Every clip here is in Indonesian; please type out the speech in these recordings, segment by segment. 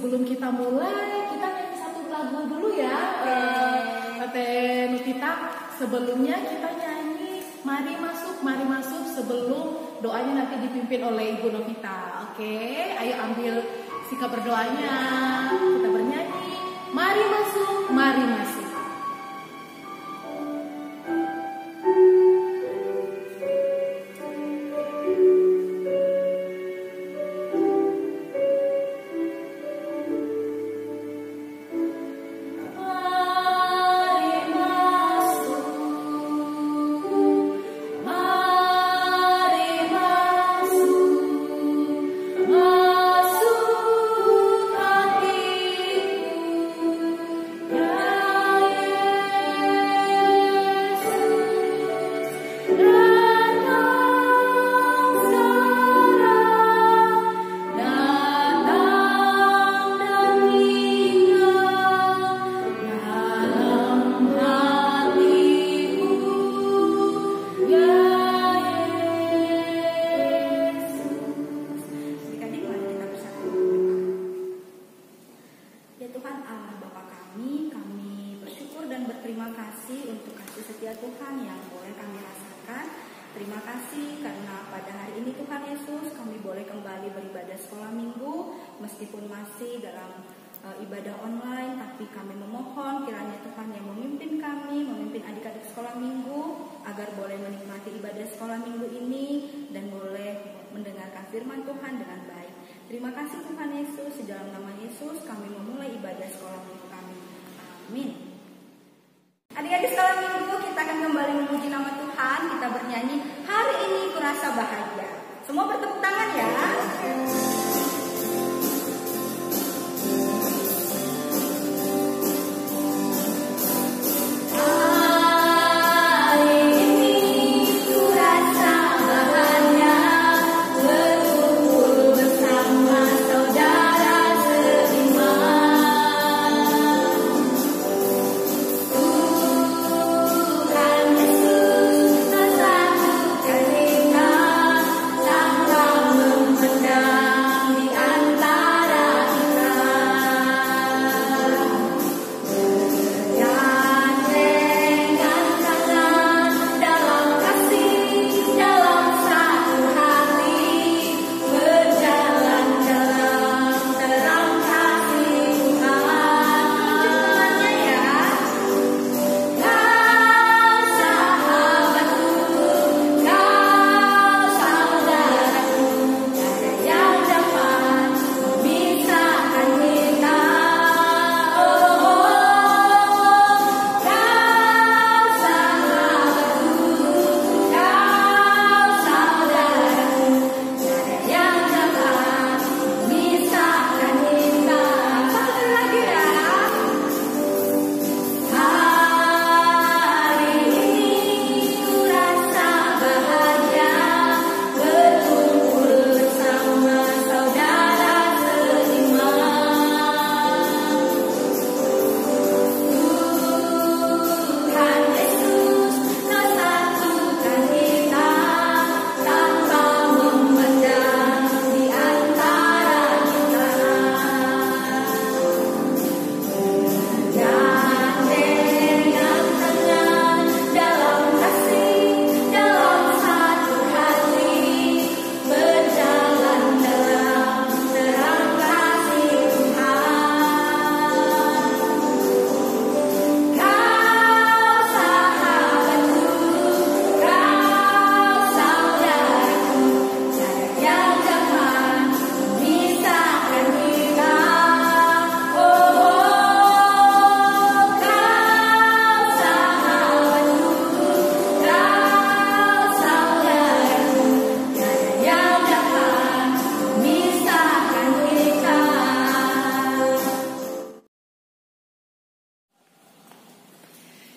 sebelum kita mulai, kita nyanyi satu lagu dulu ya, Tete Nutita. Sebelumnya kita nyanyi Mari Masuk sebelum doanya nanti dipimpin oleh Ibu Novita. Oke, ayo ambil sikap berdoanya. Kita bernyanyi Mari Masuk, Mari Masuk. Meskipun masih dalam ibadah online, tapi kami memohon kiranya Tuhan yang memimpin kami, memimpin adik-adik sekolah minggu, agar boleh menikmati ibadah sekolah minggu ini dan boleh mendengarkan firman Tuhan dengan baik. Terima kasih Tuhan Yesus, di dalam nama Yesus kami memulai ibadah sekolah minggu kami. Amin. Adik-adik sekolah minggu, kita akan kembali memuji nama Tuhan. Kita bernyanyi Hari Ini Kurasa Bahagia. Semua bertepuk tangan ya.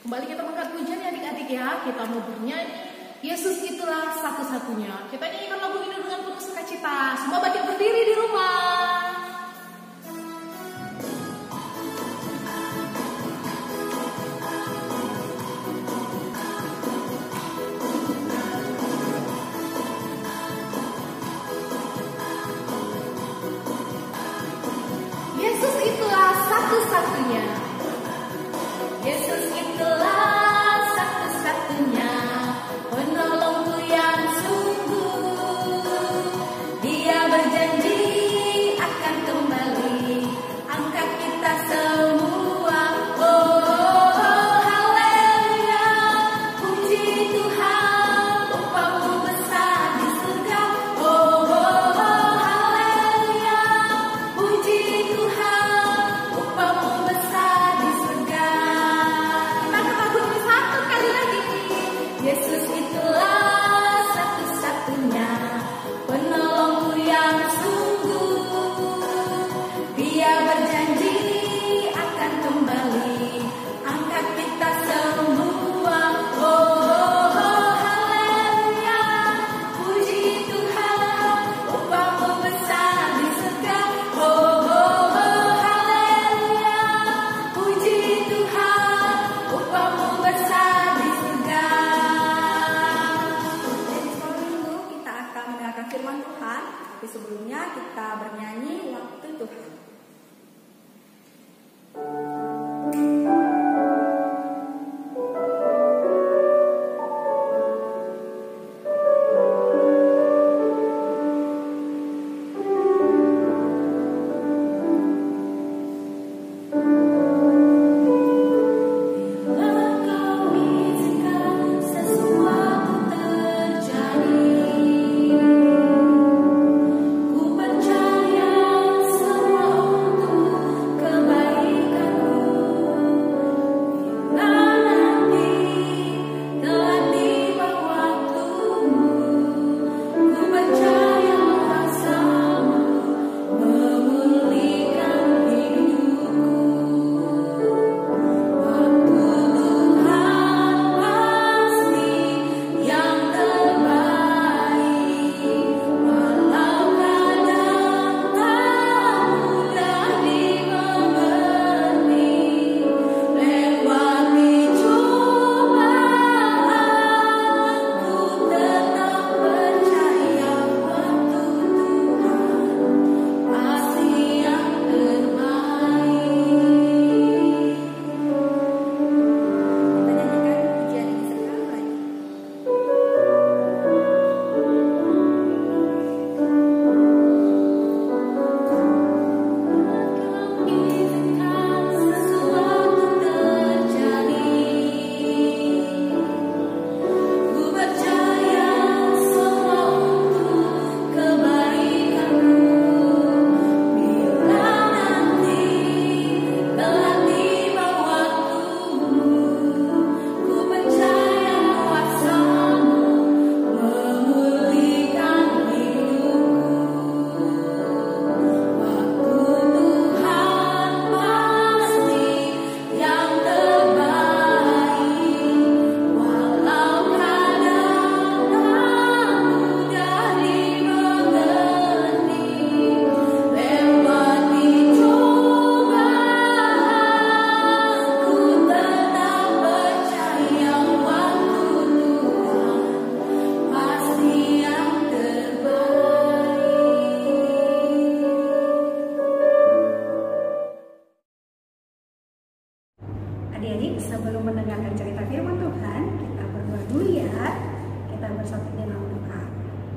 Kembali kita mengangkat pujian ya adik-adik ya. Kita mau bernyanyi Yesus itulah satu-satunya. Kita nyanyikan lagu ini dengan penuh sukacita. Semua bangkit berdiri di rumah. Yesus Tapi sebelumnya kita bernyanyi Waktu Tuhan. Adik-adik, sebelum mendengarkan cerita firman Tuhan, kita berdoa dulu ya. Kita bersatu dalam doa.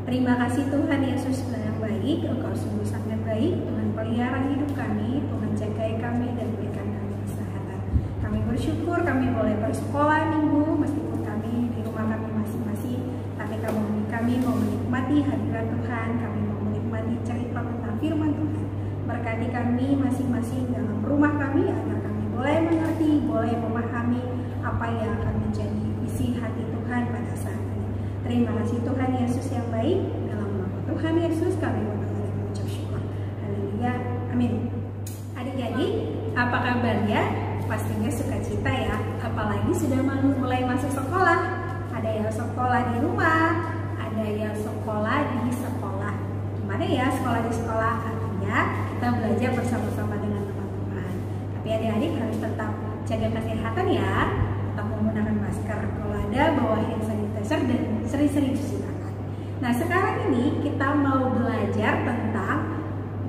Terima kasih Tuhan Yesus yang baik, Engkau sungguh sangat baik. Tuhan pelihara hidup kami, Tuhan jagai kami dan berikan kami kesehatan. Kami bersyukur kami boleh bersekolah minggu, meskipun kami di rumah kami masing-masing. Tapi kami mau menikmati hadirat Tuhan, kami mau menikmati cerita tentang firman Tuhan. Berkati kami masing-masing dalam rumah kami, agar kami boleh mengerti, boleh memahami apa yang akan menjadi isi hati Tuhan pada saat ini. Terima kasih Tuhan Yesus yang baik. Dalam nama Tuhan Yesus kami berdoa dan mengucap syukur. Haleluya. Amin. Adik-adik, apa kabarnya? Pastinya sukacita ya. Apalagi sudah mulai masuk sekolah. Ada yang sekolah di rumah, ada yang sekolah di sekolah. Gimana ya sekolah di sekolah? Artinya kita belajar bersama-sama dengan teman-teman. Tapi adik-adik harus tetap jaga kesehatan ya, tetap menggunakan masker, kalau ada bawa hand sanitizer dan sering-sering cuci tangan. Nah sekarang ini kita mau belajar tentang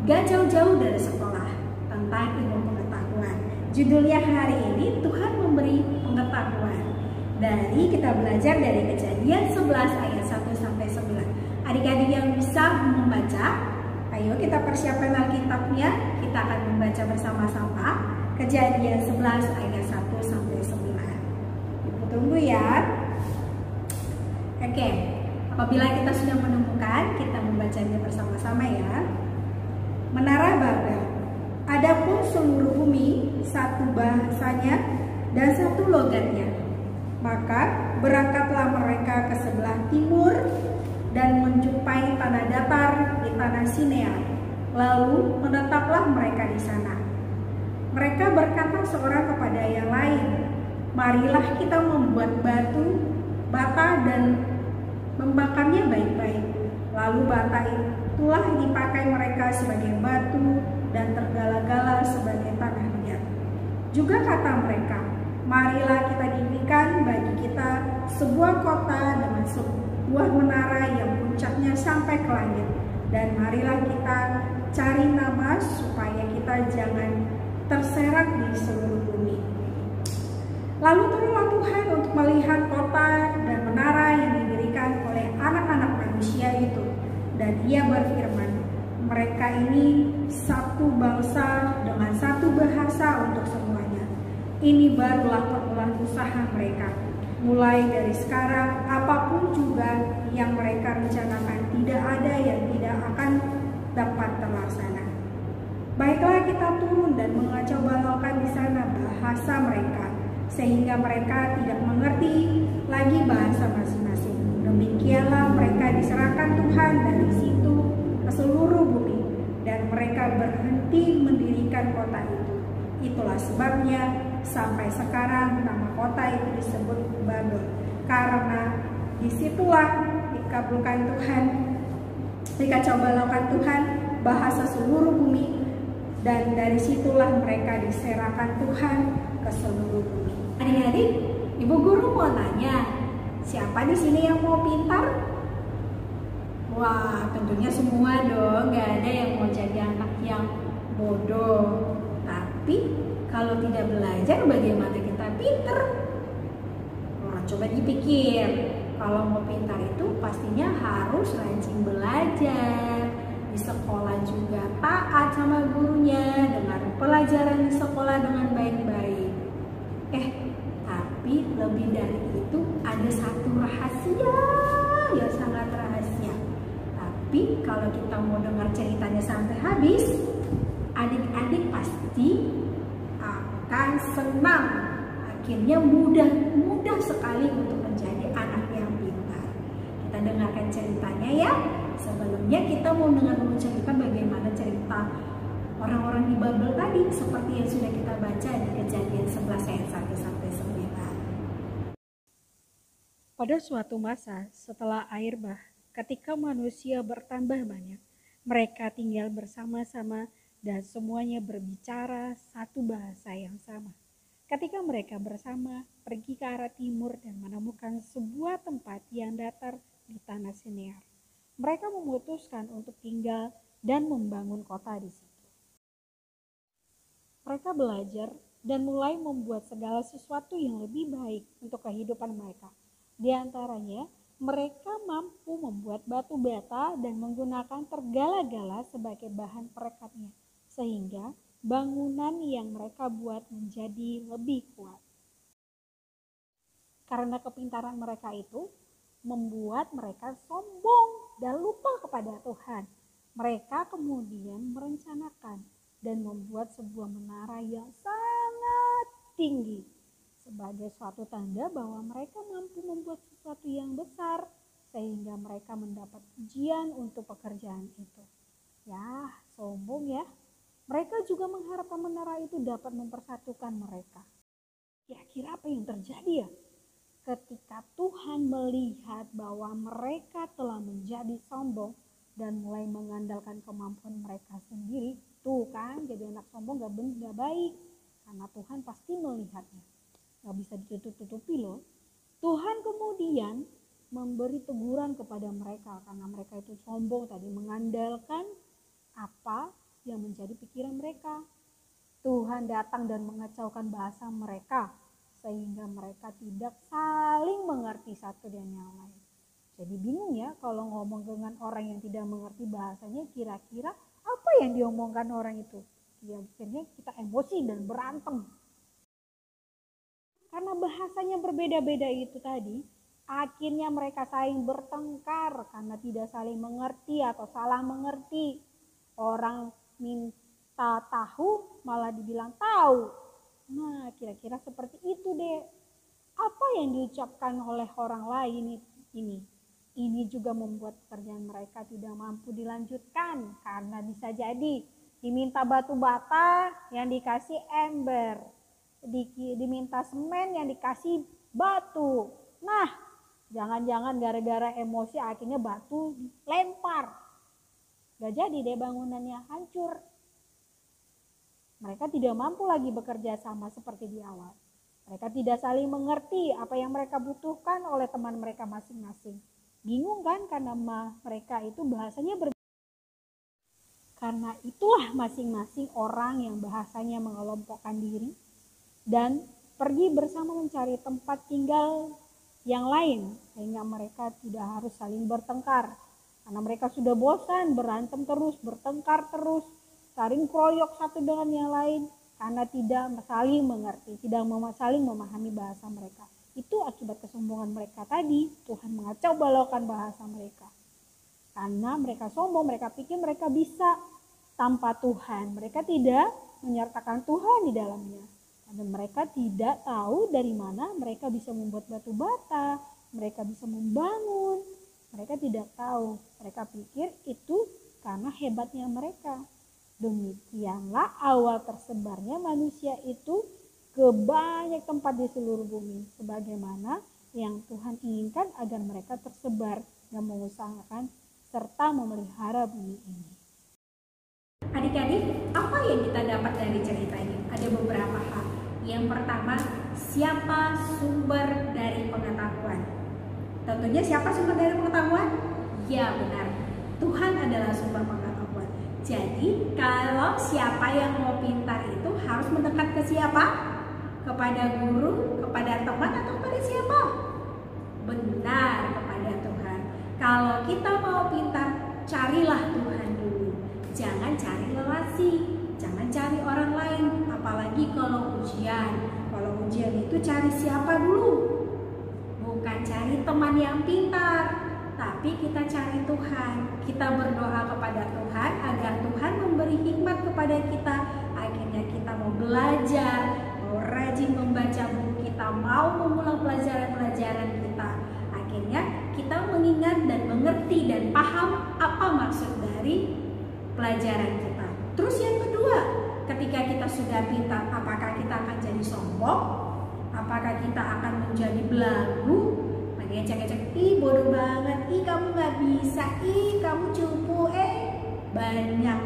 gak jauh-jauh dari sekolah, tentang ilmu pengetahuan. Judulnya hari ini Tuhan memberi pengetahuan. Dari kita belajar dari Kejadian 11 ayat 1 sampai 9. Adik-adik yang bisa membaca, ayo kita persiapkan Alkitabnya. Kita akan membaca bersama-sama Kejadian 11 ayat 1 sampai 9. Ibu tunggu ya. Oke, apabila kita sudah menemukan, kita membacanya bersama-sama ya. Menara Babel. Adapun seluruh bumi satu bahasanya dan satu logatnya. Maka berangkatlah mereka ke sebelah timur dan menjumpai tanah datar di tanah Sinear. Lalu menetaplah mereka di sana. Mereka berkata seorang kepada yang lain, marilah kita membuat bata dan membakarnya baik-baik. Lalu bata itulah dipakai mereka sebagai batu dan tergala-gala sebagai tanah liat. Juga kata mereka, marilah kita dirikan bagi kita sebuah kota dengan sebuah menara yang puncaknya sampai ke langit. Dan marilah kita cari nafas supaya kita jangan terserak di seluruh bumi. Lalu turunlah Tuhan untuk melihat kota dan menara yang didirikan oleh anak-anak manusia itu. Dan ia berfirman, mereka ini satu bangsa dengan satu bahasa untuk semuanya. Ini barulah permulaan usaha mereka. Mulai dari sekarang, apapun juga yang mereka rencanakan, tidak ada yang tidak akan dapat terlaksana. Baiklah kita turun dan mengacau balaukan di sana bahasa mereka, sehingga mereka tidak mengerti lagi bahasa masing-masing. Demikianlah mereka diserahkan Tuhan dari situ ke seluruh bumi, dan mereka berhenti mendirikan kota itu. Itulah sebabnya sampai sekarang nama kota itu disebut Babel, karena disitulah dikabulkan Tuhan, dikacau balaukan Tuhan bahasa seluruh bumi, dan dari situlah mereka diserahkan Tuhan ke seluruh bumi. Adik-adik, Ibu Guru mau nanya, siapa di sini yang mau pintar? Wah, tentunya semua dong, gak ada yang mau jadi anak yang bodoh. Tapi kalau tidak belajar bagaimana kita pintar? Wah, coba dipikir, kalau mau pintar itu pastinya harus rajin belajar. Di sekolah juga taat sama gurunya, dengar pelajaran di sekolah dengan baik-baik. Tapi lebih dari itu ada satu rahasia yang sangat rahasia. Tapi kalau kita mau dengar ceritanya sampai habis, adik-adik pasti akan senang. Akhirnya mudah sekali untuk menjadi anak yang pintar. Kita dengarkan ceritanya ya. Sebelumnya kita mau dengar dulu cerita bagaimana cerita orang-orang di Babel tadi, seperti yang sudah kita baca di Kejadian 11 ayat 1 sampai 9. Pada suatu masa setelah air bah, ketika manusia bertambah banyak, mereka tinggal bersama-sama dan semuanya berbicara satu bahasa yang sama. Ketika mereka bersama pergi ke arah timur dan menemukan sebuah tempat yang datar di tanah Sinear, mereka memutuskan untuk tinggal dan membangun kota di situ. Mereka belajar dan mulai membuat segala sesuatu yang lebih baik untuk kehidupan mereka. Di antaranya, mereka mampu membuat batu bata dan menggunakan tergala-gala sebagai bahan perekatnya, sehingga bangunan yang mereka buat menjadi lebih kuat. Karena kepintaran mereka itu membuat mereka sombong dan lupa kepada Tuhan. Mereka kemudian merencanakan dan membuat sebuah menara yang sangat tinggi sebagai suatu tanda bahwa mereka mampu membuat sesuatu yang besar, sehingga mereka mendapat pujian untuk pekerjaan itu. Ya, sombong ya. Mereka juga mengharapkan menara itu dapat mempersatukan mereka. Kira-kira apa yang terjadi ya? Ketika Tuhan melihat bahwa mereka telah menjadi sombong dan mulai mengandalkan kemampuan mereka sendiri, tuh kan, jadi anak sombong gak baik, karena Tuhan pasti melihatnya. Gak bisa ditutup-tutupi loh. Tuhan kemudian memberi teguran kepada mereka karena mereka itu sombong tadi, mengandalkan apa yang menjadi pikiran mereka. Tuhan datang dan mengacaukan bahasa mereka sehingga mereka tidak saling mengerti satu dan yang lain. Jadi bingung ya kalau ngomong dengan orang yang tidak mengerti bahasanya, kira-kira apa yang diomongkan orang itu. Ya, akhirnya kita emosi dan berantem. Karena bahasanya berbeda-beda itu tadi, akhirnya mereka saling bertengkar karena tidak saling mengerti atau salah mengerti. Orang minta tahu malah dibilang tahu. Nah, kira-kira seperti itu deh. Apa yang diucapkan oleh orang lain ini? Ini juga membuat pekerjaan mereka tidak mampu dilanjutkan karena bisa jadi diminta batu bata yang dikasih ember, diminta semen yang dikasih batu. Nah, jangan-jangan gara-gara emosi akhirnya batu lempar. Gak jadi deh bangunannya, hancur. Mereka tidak mampu lagi bekerja sama seperti di awal. Mereka tidak saling mengerti apa yang mereka butuhkan oleh teman mereka masing-masing. Bingung kan karena mereka itu bahasanya berbeda. Karena itulah masing-masing orang yang bahasanya mengelompokkan diri dan pergi bersama mencari tempat tinggal yang lain, sehingga mereka tidak harus saling bertengkar. Karena mereka sudah bosan berantem terus, bertengkar terus, saling keroyok satu dengan yang lain, karena tidak saling mengerti, tidak saling memahami bahasa mereka. Itu akibat kesombongan mereka tadi. Tuhan mengacau balaukan bahasa mereka. Karena mereka sombong, mereka pikir mereka bisa tanpa Tuhan. Mereka tidak menyertakan Tuhan di dalamnya. Dan mereka tidak tahu dari mana mereka bisa membuat batu bata, mereka bisa membangun. Mereka tidak tahu. Mereka pikir itu karena hebatnya mereka. Demikianlah awal tersebarnya manusia itu ke banyak tempat di seluruh bumi. Sebagaimana yang Tuhan inginkan agar mereka tersebar dan mengusahakan serta memelihara bumi ini. Adik-adik, apa yang kita dapat dari cerita ini? Ada beberapa hal. Yang pertama, siapa sumber dari pengetahuan? Tentunya siapa sumber dari pengetahuan? Ya benar, Tuhan adalah sumber pengetahuan. Jadi kalau siapa yang mau pintar itu harus mendekat ke siapa? Kepada guru, kepada teman, atau kepada siapa? Benar, kepada Tuhan. Kalau kita mau pintar, carilah Tuhan dulu. Jangan cari relasi, jangan cari orang lain. Apalagi kalau ujian. Kalau ujian itu cari siapa dulu? Bukan cari teman yang pintar, tapi kita cari Tuhan. Kita berdoa kepada Tuhan agar Tuhan memberi hikmat kepada kita. Akhirnya kita mau belajar, mau rajin membaca buku kita, mau mengulang pelajaran-pelajaran kita. Akhirnya kita mengingat dan mengerti dan paham apa maksud dari pelajaran kita. Terus yang kedua, ketika kita sudah pintar, apakah kita akan jadi sombong? Apakah kita akan menjadi belagu? Ngecek-ngecek, ih bodoh banget, ih kamu gak bisa, ih kamu cupu, banyak.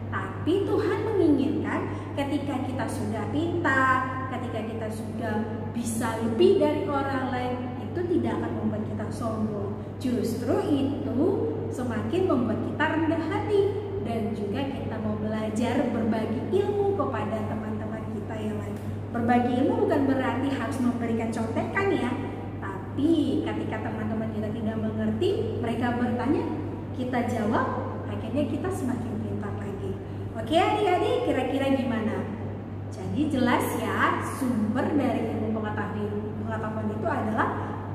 Tapi Tuhan menginginkan ketika kita sudah pintar, ketika kita sudah bisa lebih dari orang lain, itu tidak akan membuat kita sombong. Justru itu semakin membuat kita rendah hati. Dan juga kita mau belajar berbagi ilmu kepada teman-teman kita yang lain. Berbagi ilmu bukan berarti harus memberikan contekan ya. Tapi ketika teman-teman kita tidak mengerti, mereka bertanya, kita jawab, akhirnya kita semakin pintar lagi. Oke adik-adik, kira-kira gimana? Jadi jelas ya, sumber dari ilmu pengetahuan itu adalah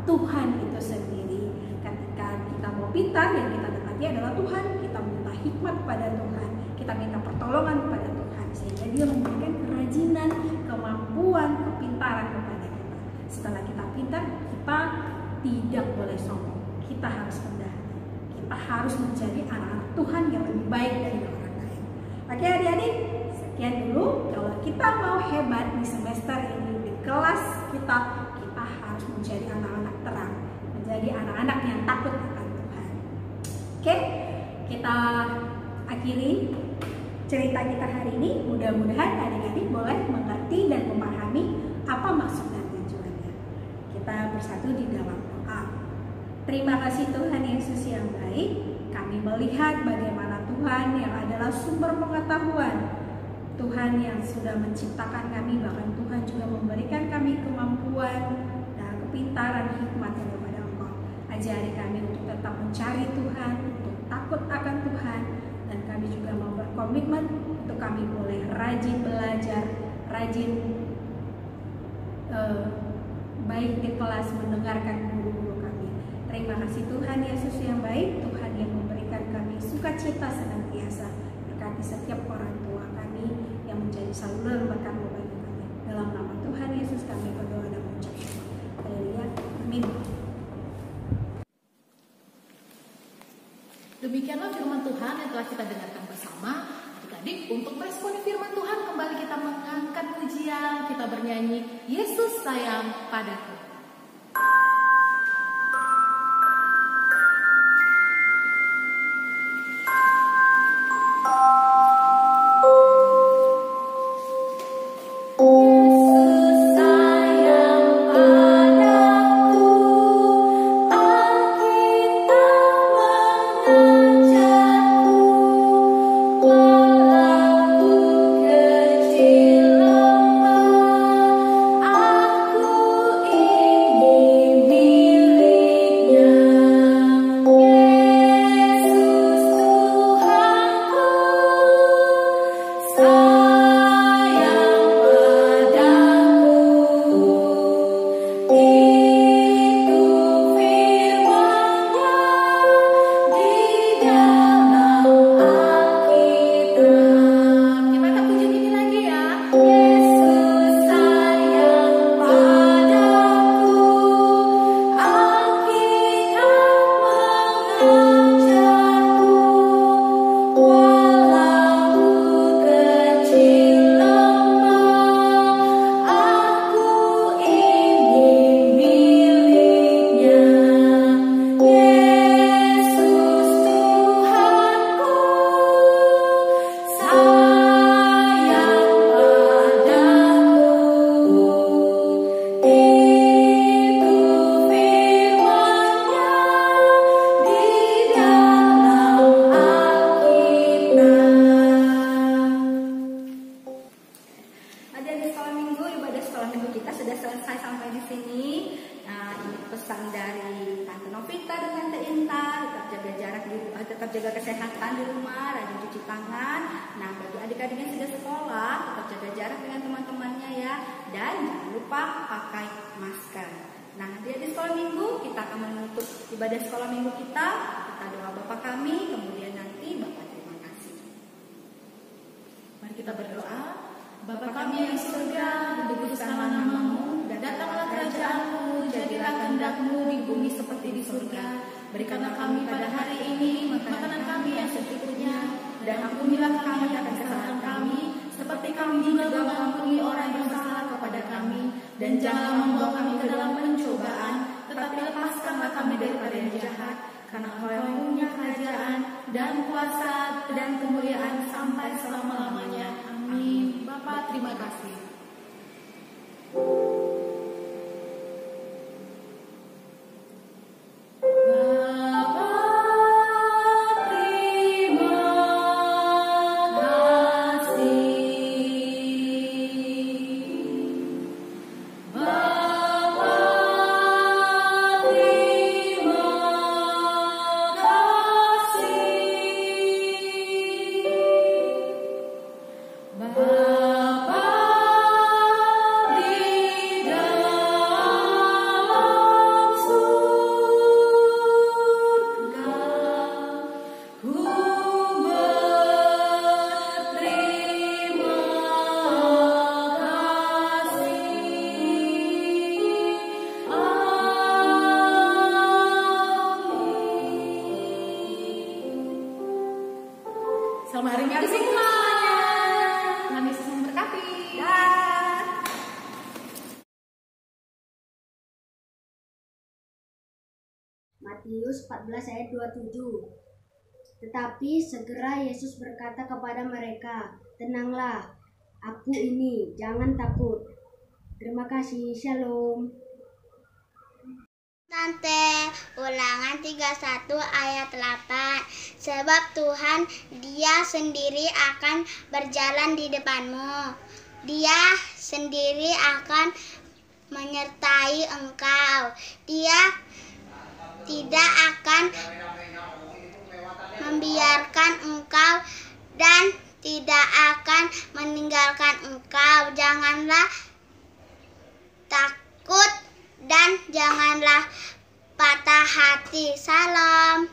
Tuhan itu sendiri. Ketika kita mau pintar, yang kita dekati adalah Tuhan. Kita minta hikmat kepada Tuhan, kita minta pertolongan kepada Tuhan, sehingga Dia memberikan kerajinan, kemampuan, kepintaran kepada kita. Setelah kita pintar, kita tidak boleh sombong. Kita harus rendah hati. Kita harus menjadi anak-anak Tuhan yang lebih baik dari orang lain. Oke adik-adik, sekian dulu. Kalau kita mau hebat di semester ini, di kelas kita harus menjadi anak-anak terang, menjadi anak-anak yang takut akan Tuhan. Oke, kita akhiri cerita kita hari ini. Mudah-mudahan adik-adik boleh mengerti dan memahami apa maksud dan tujuannya. Kita bersatu di dalam doa. Terima kasih Tuhan Yesus yang baik. Kami melihat bagaimana Tuhan yang adalah sumber pengetahuan, Tuhan yang sudah menciptakan kami, bahkan Tuhan juga memberikan kami kemampuan dan kepintaran hikmat yang daripada Engkau. Ajari kami untuk tetap mencari Tuhan, untuk takut akan Tuhan, dan kami juga mau berkomitmen untuk kami boleh rajin belajar, rajin baik di kelas mendengarkan guru-guru kami. Terima kasih Tuhan Yesus yang baik, Tuhan yang memberikan kami sukacita senantiasa. Berkati setiap orang tua kami yang menjadi saluran berkat-Mu bagi kami. Dalam nama Tuhan Yesus kami berdoa dan mengucap syukur. Haleluya. Amin. Demikianlah firman Tuhan yang telah kita dengarkan bersama. Adik-adik, untuk meresponi firman Tuhan, kembali kita mengangkat pujian, kita bernyanyi, Yesus sayang padaku. Oh tetap jaga kesehatan di rumah, rajin cuci tangan. Nah, bagi adik-adik yang sudah sekolah, tetap jaga jarak dengan teman-temannya ya. Dan jangan lupa pakai masker. Nah, di sekolah minggu kita akan menutup ibadah sekolah minggu kita. Kita doa Bapa kami, kemudian nanti Bapak terima kasih. Mari kita berdoa. Bapa kami yang di surga, dikuduskanlah namamu, datanglah kerajaan-Mu, jadilah kehendak-Mu di bumi seperti di surga. Berikanlah kami pada hari ini makanan kami yang secukupnya, dan ampunilah kami atas kesalahan kami, seperti kami juga mengampuni orang yang bersalah kepada kami, dan janganlah membawa kami ke dalam pencobaan, tetapi lepaskanlah kami daripada yang jahat, karena Engkau yang punya kerajaan dan kuasa dan kemuliaan sampai selama-lamanya. Amin. Bapa, terima kasih. Selamat hari Minggu semuanya. Tuhan Yesus memberkati. Matius 14 ayat 27. Tetapi segera Yesus berkata kepada mereka, "Tenanglah, aku ini, jangan takut." Terima kasih, shalom. Tante, Ulangan 31 ayat 8. Sebab Tuhan, Dia sendiri akan berjalan di depanmu. Dia sendiri akan menyertai engkau. Dia tidak akan membiarkan engkau dan tidak akan meninggalkan engkau. Janganlah takut dan janganlah patah hati. Salam.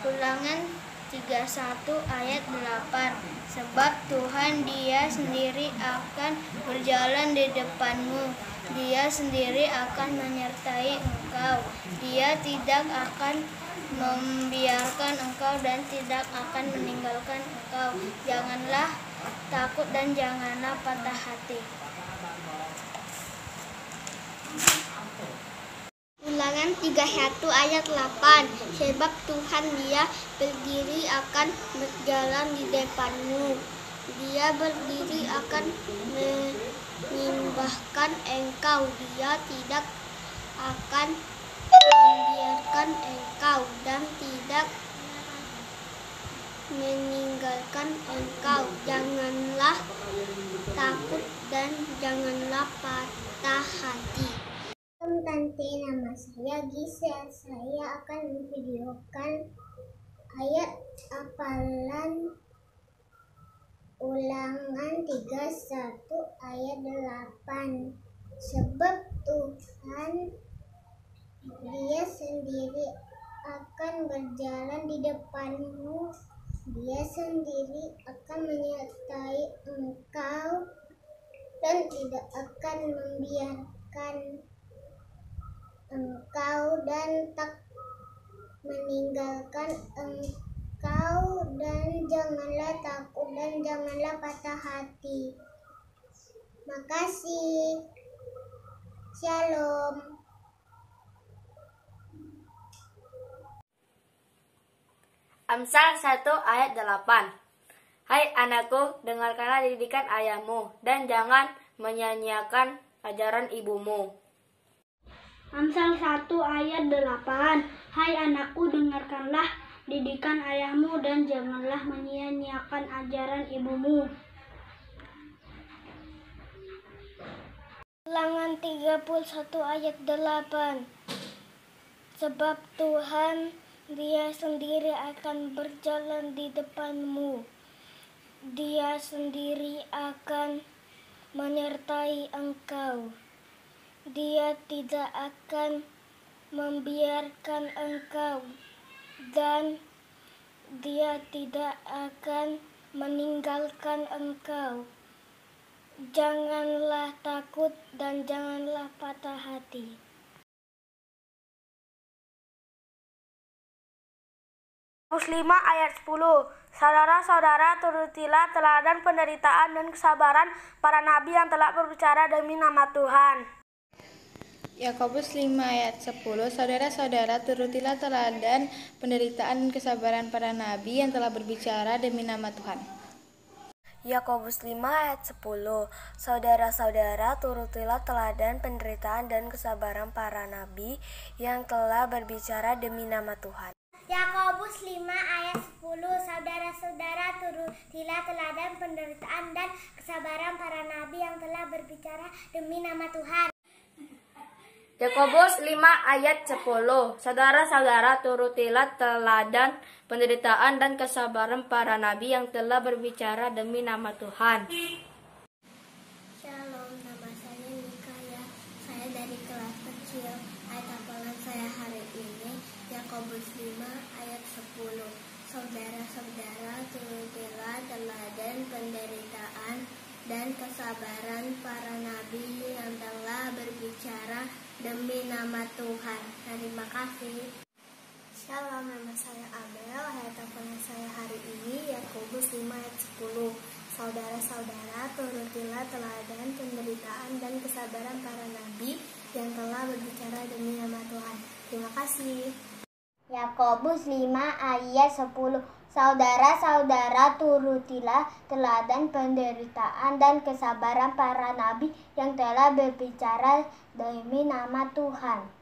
Ulangan 31 ayat 8. Sebab Tuhan, Dia sendiri akan berjalan di depanmu. Dia sendiri akan menyertai engkau. Dia tidak akan membiarkan engkau dan tidak akan meninggalkan engkau. Janganlah takut dan janganlah patah hati. Ulangan 31 ayat 8. Sebab Tuhan, Dia berdiri akan berjalan di depanmu. Dia berdiri akan menyembahkan engkau. Dia tidak akan membiarkan engkau dan tidak meninggalkan engkau. Janganlah takut dan janganlah patah hati. Tante, nama saya Gisel. Saya akan memvideokan ayat hafalan Ulangan 31 ayat 8. Sebab Tuhan, Dia sendiri akan berjalan di depanmu. Dia sendiri akan menyertai engkau dan tidak akan membiarkan engkau dan tak meninggalkan engkau, dan janganlah takut dan janganlah patah hati. Makasih. Shalom. Amsal 1 ayat 8. Hai anakku, dengarkanlah didikan ayahmu dan jangan menyia-nyiakan ajaran ibumu. Amsal 1 ayat 8. Hai anakku, dengarkanlah didikan ayahmu dan janganlah menyia-nyiakan ajaran ibumu. Ulangan 31 ayat 8. Sebab Tuhan, Dia sendiri akan berjalan di depanmu. Dia sendiri akan menyertai engkau. Dia tidak akan membiarkan engkau, dan Dia tidak akan meninggalkan engkau. Janganlah takut dan janganlah patah hati. Yakobus 5 ayat 10. Saudara-saudara, turutilah teladan penderitaan dan kesabaran para nabi yang telah berbicara demi nama Tuhan. Yakobus 5 ayat 10. Saudara-saudara, turutilah teladan penderitaan dan kesabaran para nabi yang telah berbicara demi nama Tuhan. Yakobus 5 ayat 10. Saudara-saudara, turutilah teladan penderitaan dan kesabaran para nabi yang telah berbicara demi nama Tuhan. Yakobus 5 ayat 10. Saudara-saudara, turutilah teladan penderitaan dan kesabaran para nabi yang telah berbicara demi nama Tuhan. Yakobus 5 ayat 10. Saudara-saudara, turutilah teladan penderitaan dan kesabaran para nabi yang telah berbicara demi nama Tuhan. Shalom, nama saya Nikaya. Saya dari kelas kecil. Ayat hafalan saya hari ini Yakobus 5 ayat 10. Saudara-saudara, turutilah teladan penderitaan dan kesabaran para nabi yang telah berbicara demi nama Tuhan. Terima kasih. Shalom, nama saya Abel. Ayat hafalan saya hari ini Yakobus 5 ayat 10. Saudara-saudara, turutilah teladan penderitaan dan kesabaran para nabi yang telah berbicara demi nama Tuhan. Terima kasih. Yakobus 5 ayat 10. Saudara-saudara, turutilah teladan penderitaan dan kesabaran para nabi yang telah berbicara demi nama Tuhan.